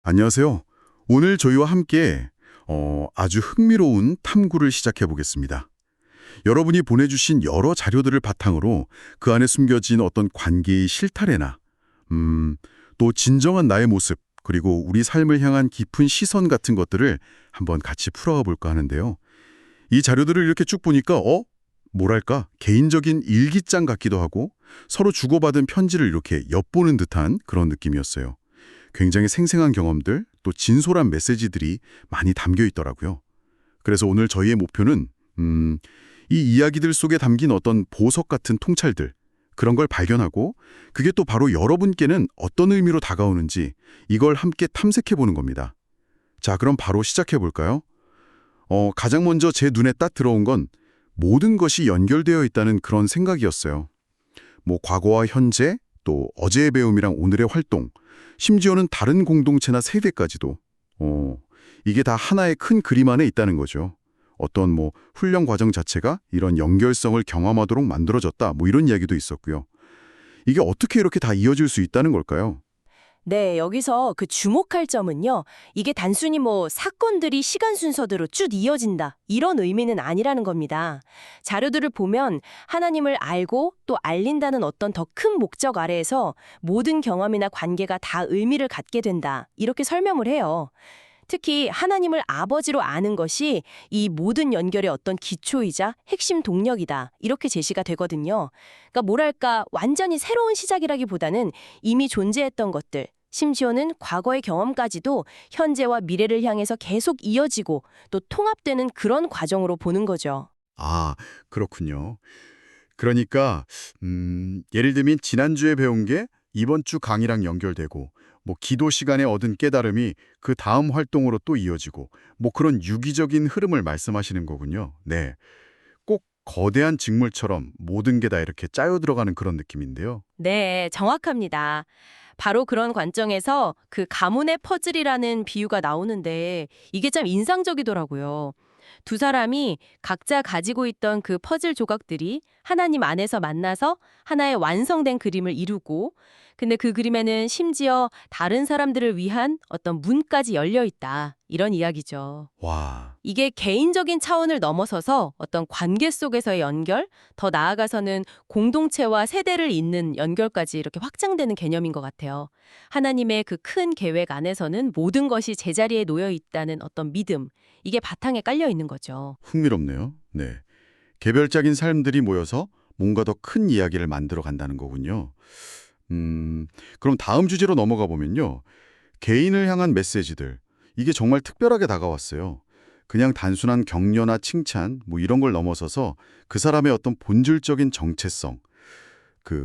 안녕하세요. 오늘 저희와 함께 아주 흥미로운 탐구를 시작해 보겠습니다. 여러분이 보내주신 여러 자료들을 바탕으로 그 안에 숨겨진 어떤 관계의 실타래나 또 진정한 나의 모습, 그리고 우리 삶을 향한 깊은 시선 같은 것들을 한번 같이 풀어가 볼까 하는데요. 이 자료들을 이렇게 쭉 보니까 뭐랄까 개인적인 일기장 같기도 하고 서로 주고받은 편지를 이렇게 엿보는 듯한 그런 느낌이었어요. 굉장히 생생한 경험들, 또 진솔한 메시지들이 많이 담겨 있더라고요. 그래서 오늘 저희의 목표는 이 이야기들 속에 담긴 어떤 보석 같은 통찰들, 그런 걸 발견하고 그게 또 바로 여러분께는 어떤 의미로 다가오는지 이걸 함께 탐색해 보는 겁니다. 자, 그럼 바로 시작해 볼까요? 가장 먼저 제 눈에 딱 들어온 건 모든 것이 연결되어 있다는 그런 생각이었어요. 뭐 과거와 현재, 또 어제의 배움이랑 오늘의 활동, 심지어는 다른 공동체나 세대까지도 이게 다 하나의 큰 그림 안에 있다는 거죠. 어떤 훈련 과정 자체가 이런 연결성을 경험하도록 만들어졌다, 이런 이야기도 있었고요. 이게 어떻게 이렇게 다 이어질 수 있다는 걸까요? 네, 여기서 그 주목할 점은요. 이게 단순히 사건들이 시간 순서대로 쭉 이어진다, 이런 의미는 아니라는 겁니다. 자료들을 보면 하나님을 알고 또 알린다는 어떤 더 큰 목적 아래에서 모든 경험이나 관계가 다 의미를 갖게 된다, 이렇게 설명을 해요. 특히 하나님을 아버지로 아는 것이 이 모든 연결의 어떤 기초이자 핵심 동력이다, 이렇게 제시가 되거든요. 그러니까 뭐랄까 완전히 새로운 시작이라기보다는 이미 존재했던 것들, 심지어는 과거의 경험까지도 현재와 미래를 향해서 계속 이어지고 또 통합되는 그런 과정으로 보는 거죠. 아, 그렇군요. 그러니까 예를 들면 지난주에 배운 게 이번 주 강의랑 연결되고 기도 시간에 얻은 깨달음이 그 다음 활동으로 또 이어지고 그런 유기적인 흐름을 말씀하시는 거군요. 네. 꼭 거대한 직물처럼 모든 게 다 이렇게 짜여 들어가는 그런 느낌인데요. 네, 정확합니다. 바로 그런 관점에서 그 가문의 퍼즐이라는 비유가 나오는데 이게 참 인상적이더라고요. 두 사람이 각자 가지고 있던 그 퍼즐 조각들이 하나님 안에서 만나서 하나의 완성된 그림을 이루고, 근데 그 그림에는 심지어 다른 사람들을 위한 어떤 문까지 열려 있다, 이런 이야기죠. 와, 이게 개인적인 차원을 넘어서서 어떤 관계 속에서의 연결, 더 나아가서는 공동체와 세대를 잇는 연결까지 이렇게 확장되는 개념인 것 같아요. 하나님의 그 큰 계획 안에서는 모든 것이 제자리에 놓여 있다는 어떤 믿음, 이게 바탕에 깔려 있는 거죠. 흥미롭네요. 네. 개별적인 삶들이 모여서 뭔가 더 큰 이야기를 만들어 간다는 거군요. 그럼 다음 주제로 넘어가 보면요. 개인을 향한 메시지들. 이게 정말 특별하게 다가왔어요. 그냥 단순한 격려나 칭찬, 이런 걸 넘어서서 그 사람의 어떤 본질적인 정체성,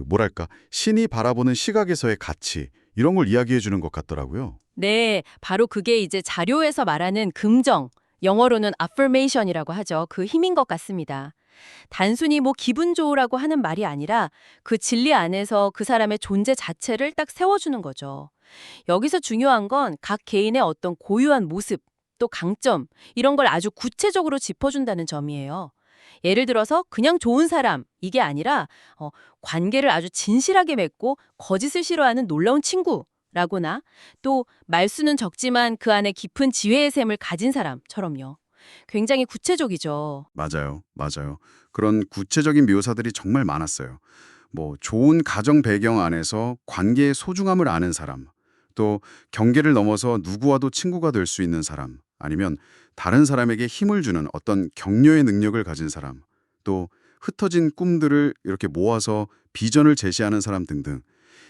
뭐랄까, 신이 바라보는 시각에서의 가치, 이런 걸 이야기해 주는 것 같더라고요. 네, 바로 그게 이제 자료에서 말하는 긍정, 영어로는 affirmation이라고 하죠. 그 힘인 것 같습니다. 단순히 기분 좋으라고 하는 말이 아니라 그 진리 안에서 그 사람의 존재 자체를 딱 세워주는 거죠. 여기서 중요한 건 각 개인의 어떤 고유한 모습, 또 강점, 이런 걸 아주 구체적으로 짚어준다는 점이에요. 예를 들어서 그냥 좋은 사람, 이게 아니라 관계를 아주 진실하게 맺고 거짓을 싫어하는 놀라운 친구라거나, 또 말수는 적지만 그 안에 깊은 지혜의 샘을 가진 사람처럼요. 굉장히 구체적이죠. 맞아요. 맞아요. 그런 구체적인 묘사들이 정말 많았어요. 좋은 가정 배경 안에서 관계의 소중함을 아는 사람, 또 경계를 넘어서 누구와도 친구가 될 수 있는 사람, 아니면 다른 사람에게 힘을 주는 어떤 격려의 능력을 가진 사람, 또 흩어진 꿈들을 이렇게 모아서 비전을 제시하는 사람 등등.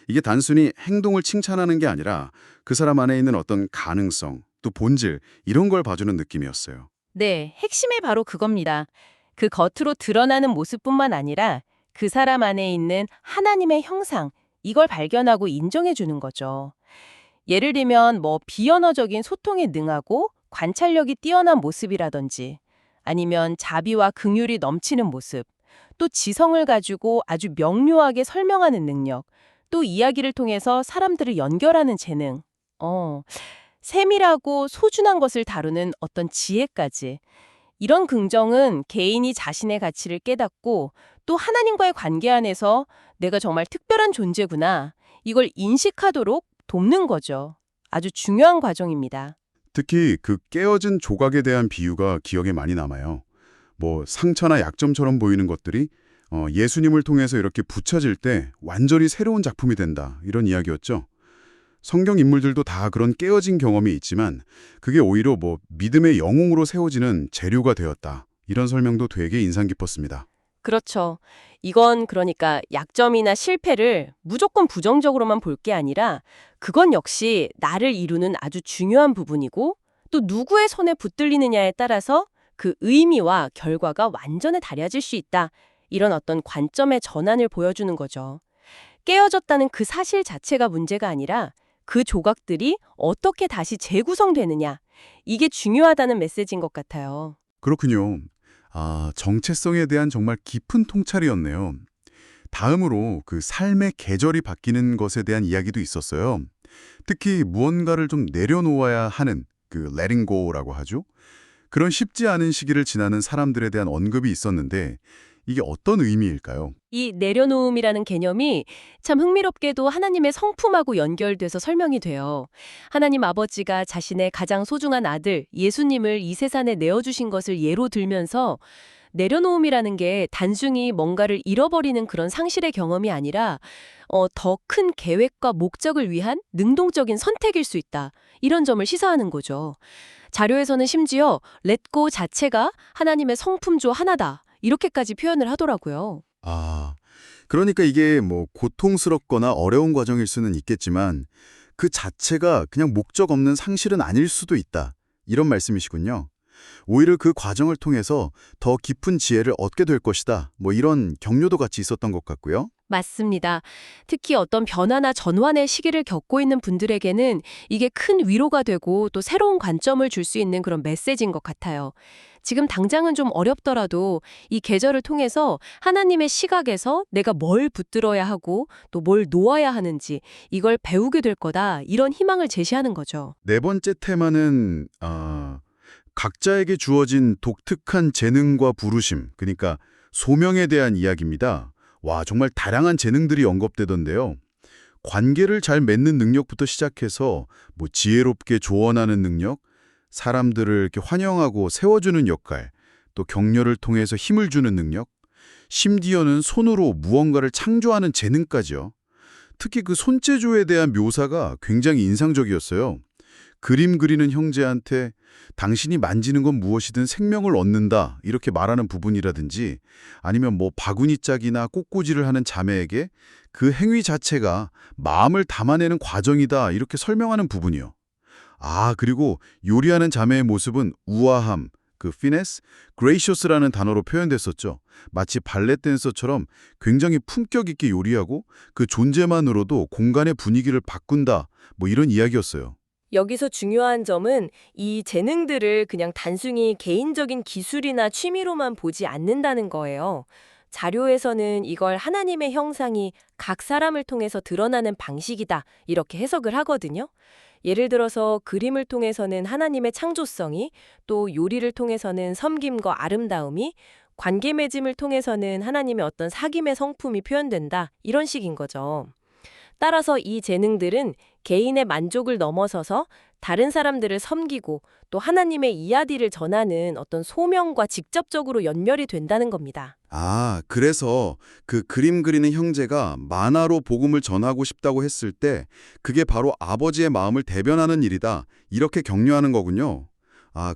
이게 단순히 행동을 칭찬하는 게 아니라 그 사람 안에 있는 어떤 가능성, 또 본질, 이런 걸 봐주는 느낌이었어요. 네, 핵심이 바로 그겁니다. 그 겉으로 드러나는 모습뿐만 아니라 그 사람 안에 있는 하나님의 형상, 이걸 발견하고 인정해 주는 거죠. 예를 들면 비언어적인 소통에 능하고 관찰력이 뛰어난 모습이라든지, 아니면 자비와 긍휼이 넘치는 모습, 또 지성을 가지고 아주 명료하게 설명하는 능력, 또 이야기를 통해서 사람들을 연결하는 재능, 세밀하고 소중한 것을 다루는 어떤 지혜까지. 이런 긍정은 개인이 자신의 가치를 깨닫고 또 하나님과의 관계 안에서 내가 정말 특별한 존재구나, 이걸 인식하도록 돕는 거죠. 아주 중요한 과정입니다. 특히 그 깨어진 조각에 대한 비유가 기억에 많이 남아요. 뭐 상처나 약점처럼 보이는 것들이 예수님을 통해서 이렇게 붙여질 때 완전히 새로운 작품이 된다. 이런 이야기였죠. 성경 인물들도 다 그런 깨어진 경험이 있지만 그게 오히려 뭐 믿음의 영웅으로 세워지는 재료가 되었다. 이런 설명도 되게 인상 깊었습니다. 그렇죠. 이건 그러니까 약점이나 실패를 무조건 부정적으로만 볼 게 아니라 그건 역시 나를 이루는 아주 중요한 부분이고 또 누구의 손에 붙들리느냐에 따라서 그 의미와 결과가 완전히 달라질 수 있다. 이런 어떤 관점의 전환을 보여주는 거죠. 깨어졌다는 그 사실 자체가 문제가 아니라 그 조각들이 어떻게 다시 재구성되느냐. 이게 중요하다는 메시지인 것 같아요. 그렇군요. 정체성에 대한 정말 깊은 통찰이었네요. 다음으로 그 삶의 계절이 바뀌는 것에 대한 이야기도 있었어요. 특히 무언가를 좀 내려놓아야 하는 그 letting go라고 하죠. 그런 쉽지 않은 시기를 지나는 사람들에 대한 언급이 있었는데 이게 어떤 의미일까요? 이 내려놓음이라는 개념이 참 흥미롭게도 하나님의 성품하고 연결돼서 설명이 돼요. 하나님 아버지가 자신의 가장 소중한 아들 예수님을 이 세상에 내어주신 것을 예로 들면서 내려놓음이라는 게 단순히 뭔가를 잃어버리는 그런 상실의 경험이 아니라 더 큰 계획과 목적을 위한 능동적인 선택일 수 있다. 이런 점을 시사하는 거죠. 자료에서는 심지어 렛고 자체가 하나님의 성품 중 하나다. 이렇게까지 표현을 하더라고요. 그러니까 이게 뭐 고통스럽거나 어려운 과정일 수는 있겠지만 그 자체가 그냥 목적 없는 상실은 아닐 수도 있다. 이런 말씀이시군요. 오히려 그 과정을 통해서 더 깊은 지혜를 얻게 될 것이다. 뭐 이런 격려도 같이 있었던 것 같고요. 맞습니다. 특히 어떤 변화나 전환의 시기를 겪고 있는 분들에게는 이게 큰 위로가 되고 또 새로운 관점을 줄 수 있는 그런 메시지인 것 같아요. 지금 당장은 좀 어렵더라도 이 계절을 통해서 하나님의 시각에서 내가 뭘 붙들어야 하고 또 뭘 놓아야 하는지 이걸 배우게 될 거다. 이런 희망을 제시하는 거죠. 네 번째 테마는 각자에게 주어진 독특한 재능과 부르심, 그러니까 소명에 대한 이야기입니다. 와, 정말 다양한 재능들이 언급되던데요. 관계를 잘 맺는 능력부터 시작해서 뭐 지혜롭게 조언하는 능력, 사람들을 이렇게 환영하고 세워주는 역할, 또 격려를 통해서 힘을 주는 능력, 심지어는 손으로 무언가를 창조하는 재능까지요. 특히 그 손재주에 대한 묘사가 굉장히 인상적이었어요. 그림 그리는 형제한테 당신이 만지는 건 무엇이든 생명을 얻는다 이렇게 말하는 부분이라든지 아니면 뭐 바구니 짝이나 꽃꽂이를 하는 자매에게 그 행위 자체가 마음을 담아내는 과정이다 이렇게 설명하는 부분이요. 그리고 요리하는 자매의 모습은 우아함, 그 finesse, gracious라는 단어로 표현됐었죠. 마치 발레 댄서처럼 굉장히 품격 있게 요리하고 그 존재만으로도 공간의 분위기를 바꾼다 뭐 이런 이야기였어요. 여기서 중요한 점은 이 재능들을 그냥 단순히 개인적인 기술이나 취미로만 보지 않는다는 거예요. 자료에서는 이걸 하나님의 형상이 각 사람을 통해서 드러나는 방식이다. 이렇게 해석을 하거든요. 예를 들어서 그림을 통해서는 하나님의 창조성이, 또 요리를 통해서는 섬김과 아름다움이, 관계 맺음을 통해서는 하나님의 어떤 사귐의 성품이 표현된다. 이런 식인 거죠. 따라서 이 재능들은 개인의 만족을 넘어서서 다른 사람들을 섬기고 또 하나님의 이야기를 전하는 어떤 소명과 직접적으로 연결이 된다는 겁니다. 그래서 그 그림 그리는 형제가 만화로 복음을 전하고 싶다고 했을 때 그게 바로 아버지의 마음을 대변하는 일이다. 이렇게 격려하는 거군요.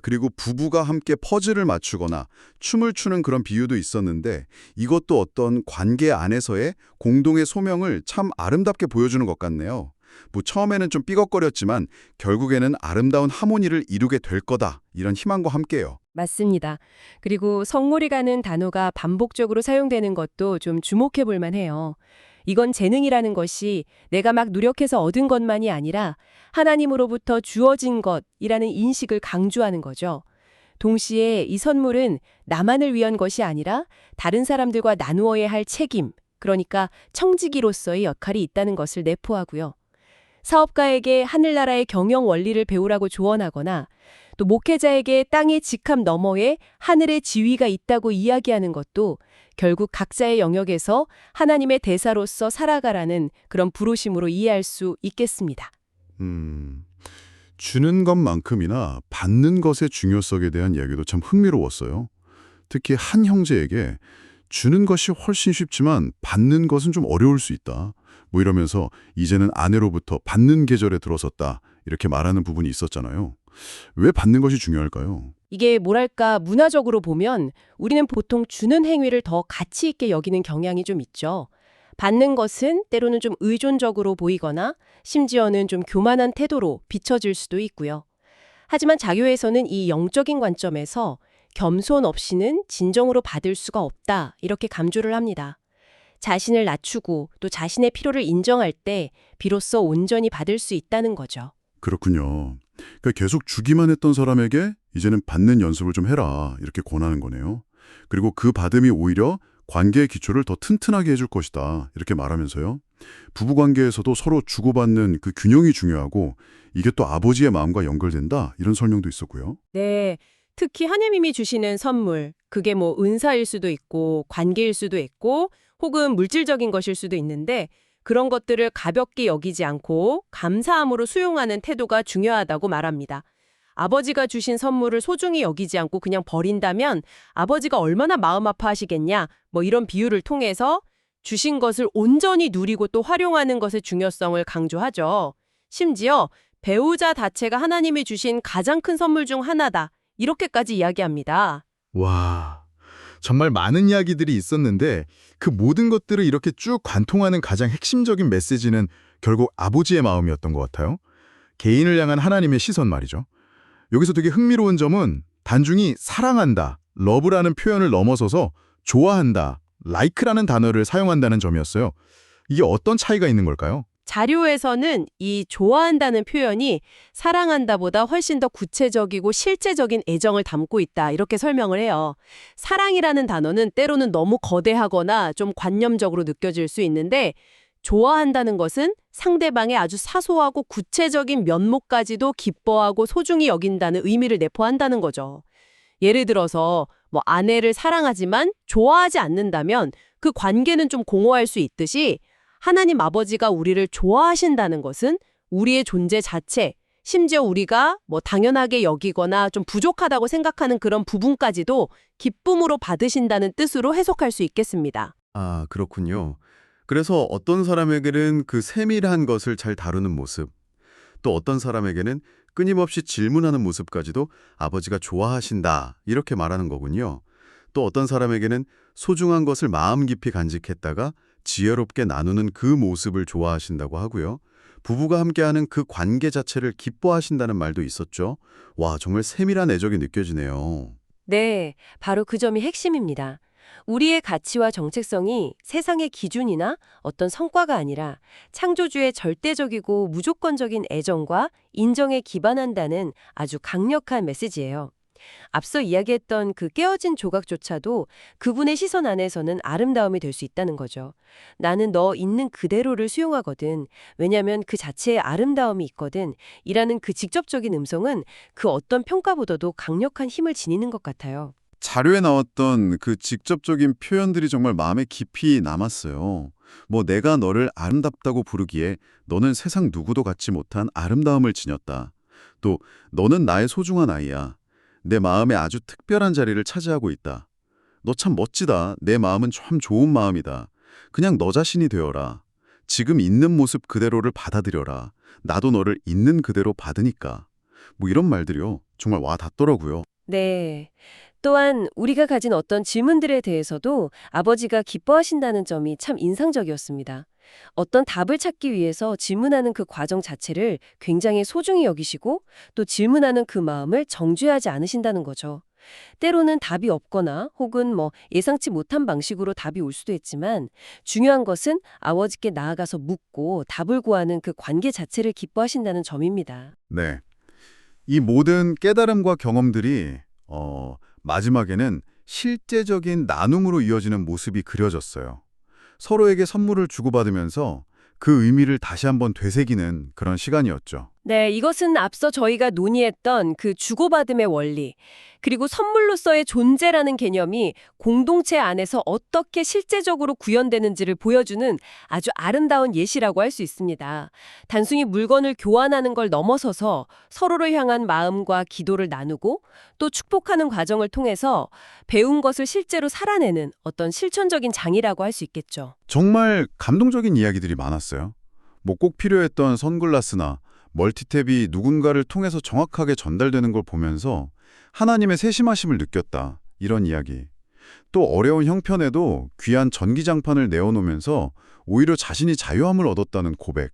그리고 부부가 함께 퍼즐을 맞추거나 춤을 추는 그런 비유도 있었는데 이것도 어떤 관계 안에서의 공동의 소명을 참 아름답게 보여주는 것 같네요. 뭐 처음에는 좀 삐걱거렸지만 결국에는 아름다운 하모니를 이루게 될 거다. 이런 희망과 함께요. 맞습니다. 그리고 성물이라는 단어가 반복적으로 사용되는 것도 좀 주목해 볼 만해요. 이건 재능이라는 것이 내가 막 노력해서 얻은 것만이 아니라 하나님으로부터 주어진 것이라는 인식을 강조하는 거죠. 동시에 이 선물은 나만을 위한 것이 아니라 다른 사람들과 나누어야 할 책임, 그러니까 청지기로서의 역할이 있다는 것을 내포하고요. 사업가에게 하늘나라의 경영 원리를 배우라고 조언하거나 또 목회자에게 땅의 직함 너머에 하늘의 지위가 있다고 이야기하는 것도 결국 각자의 영역에서 하나님의 대사로서 살아가라는 그런 부르심으로 이해할 수 있겠습니다. 주는 것만큼이나 받는 것의 중요성에 대한 이야기도 참 흥미로웠어요. 특히 한 형제에게 주는 것이 훨씬 쉽지만 받는 것은 좀 어려울 수 있다. 뭐 이러면서 이제는 아내로부터 받는 계절에 들어섰다. 이렇게 말하는 부분이 있었잖아요. 왜 받는 것이 중요할까요? 이게 뭐랄까 문화적으로 보면 우리는 보통 주는 행위를 더 가치 있게 여기는 경향이 좀 있죠. 받는 것은 때로는 좀 의존적으로 보이거나 심지어는 좀 교만한 태도로 비춰질 수도 있고요. 하지만 자교에서는 이 영적인 관점에서 겸손 없이는 진정으로 받을 수가 없다 이렇게 강조를 합니다. 자신을 낮추고 또 자신의 필요를 인정할 때 비로소 온전히 받을 수 있다는 거죠. 그렇군요. 그러니까 계속 주기만 했던 사람에게 이제는 받는 연습을 좀 해라. 이렇게 권하는 거네요. 그리고 그 받음이 오히려 관계의 기초를 더 튼튼하게 해줄 것이다. 이렇게 말하면서요. 부부관계에서도 서로 주고받는 그 균형이 중요하고 이게 또 아버지의 마음과 연결된다. 이런 설명도 있었고요. 네. 특히 하느님이 주시는 선물, 그게 뭐 은사일 수도 있고 관계일 수도 있고 혹은 물질적인 것일 수도 있는데 그런 것들을 가볍게 여기지 않고 감사함으로 수용하는 태도가 중요하다고 말합니다. 아버지가 주신 선물을 소중히 여기지 않고 그냥 버린다면 아버지가 얼마나 마음 아파하시겠냐, 뭐 이런 비유를 통해서 주신 것을 온전히 누리고 또 활용하는 것의 중요성을 강조하죠. 심지어 배우자 자체가 하나님이 주신 가장 큰 선물 중 하나다. 이렇게까지 이야기합니다. 와, 정말 많은 이야기들이 있었는데 그 모든 것들을 이렇게 쭉 관통하는 가장 핵심적인 메시지는 결국 아버지의 마음이었던 것 같아요. 개인을 향한 하나님의 시선 말이죠. 여기서 되게 흥미로운 점은 단순히 사랑한다, 러브라는 표현을 넘어서서 좋아한다, like라는 단어를 사용한다는 점이었어요. 이게 어떤 차이가 있는 걸까요? 자료에서는 이 좋아한다는 표현이 사랑한다보다 훨씬 더 구체적이고 실제적인 애정을 담고 있다 이렇게 설명을 해요. 사랑이라는 단어는 때로는 너무 거대하거나 좀 관념적으로 느껴질 수 있는데 좋아한다는 것은 상대방의 아주 사소하고 구체적인 면목까지도 기뻐하고 소중히 여긴다는 의미를 내포한다는 거죠. 예를 들어서 뭐 아내를 사랑하지만 좋아하지 않는다면 그 관계는 좀 공허할 수 있듯이 하나님 아버지가 우리를 좋아하신다는 것은 우리의 존재 자체, 심지어 우리가 뭐 당연하게 여기거나 좀 부족하다고 생각하는 그런 부분까지도 기쁨으로 받으신다는 뜻으로 해석할 수 있겠습니다. 아, 그렇군요. 그래서 어떤 사람에게는 그 세밀한 것을 잘 다루는 모습, 또 어떤 사람에게는 끊임없이 질문하는 모습까지도 아버지가 좋아하신다, 이렇게 말하는 거군요. 또 어떤 사람에게는 소중한 것을 마음 깊이 간직했다가 지혜롭게 나누는 그 모습을 좋아하신다고 하고요. 부부가 함께하는 그 관계 자체를 기뻐하신다는 말도 있었죠. 와, 정말 세밀한 애정이 느껴지네요. 네, 바로 그 점이 핵심입니다. 우리의 가치와 정체성이 세상의 기준이나 어떤 성과가 아니라 창조주의 절대적이고 무조건적인 애정과 인정에 기반한다는 아주 강력한 메시지예요. 앞서 이야기했던 그 깨어진 조각조차도 그분의 시선 안에서는 아름다움이 될 수 있다는 거죠. 나는 너 있는 그대로를 수용하거든. 왜냐하면 그 자체에 아름다움이 있거든. 이라는 그 직접적인 음성은 그 어떤 평가보다도 강력한 힘을 지니는 것 같아요. 자료에 나왔던 그 직접적인 표현들이 정말 마음에 깊이 남았어요. 뭐 내가 너를 아름답다고 부르기에 너는 세상 누구도 갖지 못한 아름다움을 지녔다. 또 너는 나의 소중한 아이야. 내 마음에 아주 특별한 자리를 차지하고 있다. 너 참 멋지다. 내 마음은 참 좋은 마음이다. 그냥 너 자신이 되어라. 지금 있는 모습 그대로를 받아들여라. 나도 너를 있는 그대로 받으니까. 뭐 이런 말들이요. 정말 와 닿더라고요. 네. 또한 우리가 가진 어떤 질문들에 대해서도 아버지가 기뻐하신다는 점이 참 인상적이었습니다. 어떤 답을 찾기 위해서 질문하는 그 과정 자체를 굉장히 소중히 여기시고 또 질문하는 그 마음을 정죄하지 않으신다는 거죠. 때로는 답이 없거나 혹은 뭐 예상치 못한 방식으로 답이 올 수도 있지만 중요한 것은 아버지께 나아가서 묻고 답을 구하는 그 관계 자체를 기뻐하신다는 점입니다. 네. 이 모든 깨달음과 경험들이 마지막에는 실제적인 나눔으로 이어지는 모습이 그려졌어요. 서로에게 선물을 주고받으면서 그 의미를 다시 한번 되새기는 그런 시간이었죠. 네, 이것은 앞서 저희가 논의했던 그 주고받음의 원리, 그리고 선물로서의 존재라는 개념이 공동체 안에서 어떻게 실제적으로 구현되는지를 보여주는 아주 아름다운 예시라고 할 수 있습니다. 단순히 물건을 교환하는 걸 넘어서서 서로를 향한 마음과 기도를 나누고 또 축복하는 과정을 통해서 배운 것을 실제로 살아내는 어떤 실천적인 장이라고 할 수 있겠죠. 정말 감동적인 이야기들이 많았어요. 뭐 꼭 필요했던 선글라스나 멀티탭이 누군가를 통해서 정확하게 전달되는 걸 보면서 하나님의 세심하심을 느꼈다. 이런 이야기. 또 어려운 형편에도 귀한 전기장판을 내어놓으면서 오히려 자신이 자유함을 얻었다는 고백.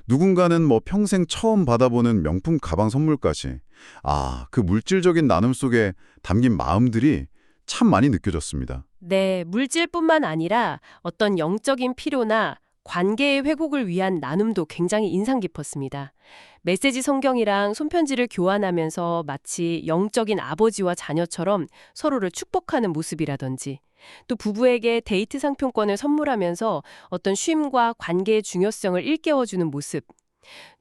누군가는 뭐 평생 처음 받아보는 명품 가방 선물까지. 그 물질적인 나눔 속에 담긴 마음들이 참 많이 느껴졌습니다. 네, 물질뿐만 아니라 어떤 영적인 필요나 관계의 회복을 위한 나눔도 굉장히 인상 깊었습니다. 메시지 성경이랑 손편지를 교환하면서 마치 영적인 아버지와 자녀처럼 서로를 축복하는 모습이라든지, 또 부부에게 데이트 상품권을 선물하면서 어떤 쉼과 관계의 중요성을 일깨워주는 모습,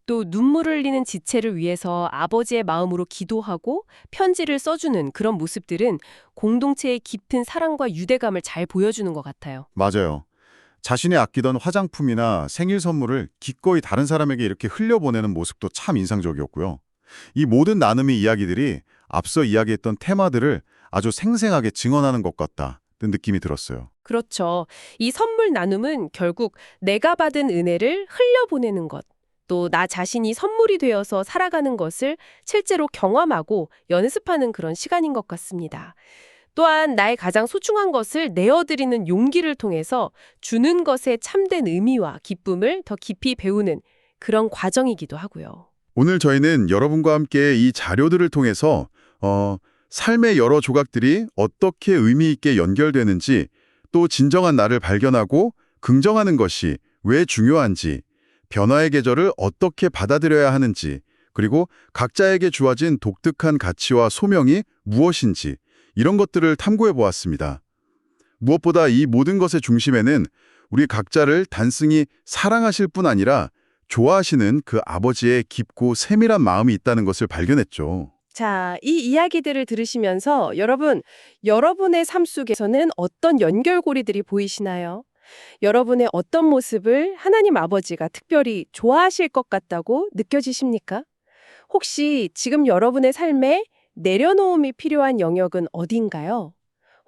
또 눈물을 흘리는 지체를 위해서 아버지의 마음으로 기도하고 편지를 써주는 그런 모습들은 공동체의 깊은 사랑과 유대감을 잘 보여주는 것 같아요. 맞아요. 자신이 아끼던 화장품이나 생일 선물을 기꺼이 다른 사람에게 이렇게 흘려보내는 모습도 참 인상적이었고요. 이 모든 나눔의 이야기들이 앞서 이야기했던 테마들을 아주 생생하게 증언하는 것 같다는 느낌이 들었어요. 그렇죠. 이 선물 나눔은 결국 내가 받은 은혜를 흘려보내는 것, 또 나 자신이 선물이 되어서 살아가는 것을 실제로 경험하고 연습하는 그런 시간인 것 같습니다. 또한 나의 가장 소중한 것을 내어드리는 용기를 통해서 주는 것의 참된 의미와 기쁨을 더 깊이 배우는 그런 과정이기도 하고요. 오늘 저희는 여러분과 함께 이 자료들을 통해서 삶의 여러 조각들이 어떻게 의미 있게 연결되는지, 또 진정한 나를 발견하고 긍정하는 것이 왜 중요한지, 변화의 계절을 어떻게 받아들여야 하는지, 그리고 각자에게 주어진 독특한 가치와 소명이 무엇인지, 이런 것들을 탐구해 보았습니다. 무엇보다 이 모든 것의 중심에는 우리 각자를 단순히 사랑하실 뿐 아니라 좋아하시는 그 아버지의 깊고 세밀한 마음이 있다는 것을 발견했죠. 자, 이 이야기들을 들으시면서 여러분의 삶 속에서는 어떤 연결고리들이 보이시나요? 여러분의 어떤 모습을 하나님 아버지가 특별히 좋아하실 것 같다고 느껴지십니까? 혹시 지금 여러분의 삶에 내려놓음이 필요한 영역은 어딘가요?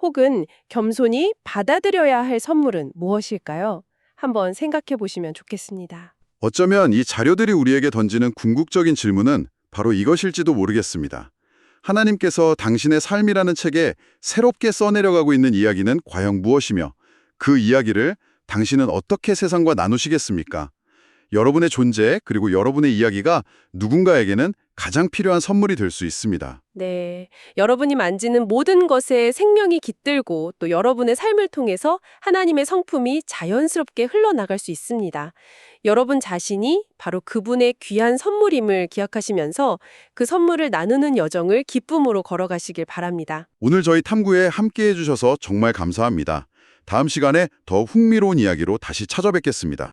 혹은 겸손히 받아들여야 할 선물은 무엇일까요? 한번 생각해 보시면 좋겠습니다. 어쩌면 이 자료들이 우리에게 던지는 궁극적인 질문은 바로 이것일지도 모르겠습니다. 하나님께서 당신의 삶이라는 책에 새롭게 써내려가고 있는 이야기는 과연 무엇이며, 그 이야기를 당신은 어떻게 세상과 나누시겠습니까? 여러분의 존재 그리고 여러분의 이야기가 누군가에게는 가장 필요한 선물이 될 수 있습니다. 네, 여러분이 만지는 모든 것에 생명이 깃들고 또 여러분의 삶을 통해서 하나님의 성품이 자연스럽게 흘러나갈 수 있습니다. 여러분 자신이 바로 그분의 귀한 선물임을 기억하시면서 그 선물을 나누는 여정을 기쁨으로 걸어가시길 바랍니다. 오늘 저희 탐구에 함께해 주셔서 정말 감사합니다. 다음 시간에 더 흥미로운 이야기로 다시 찾아뵙겠습니다.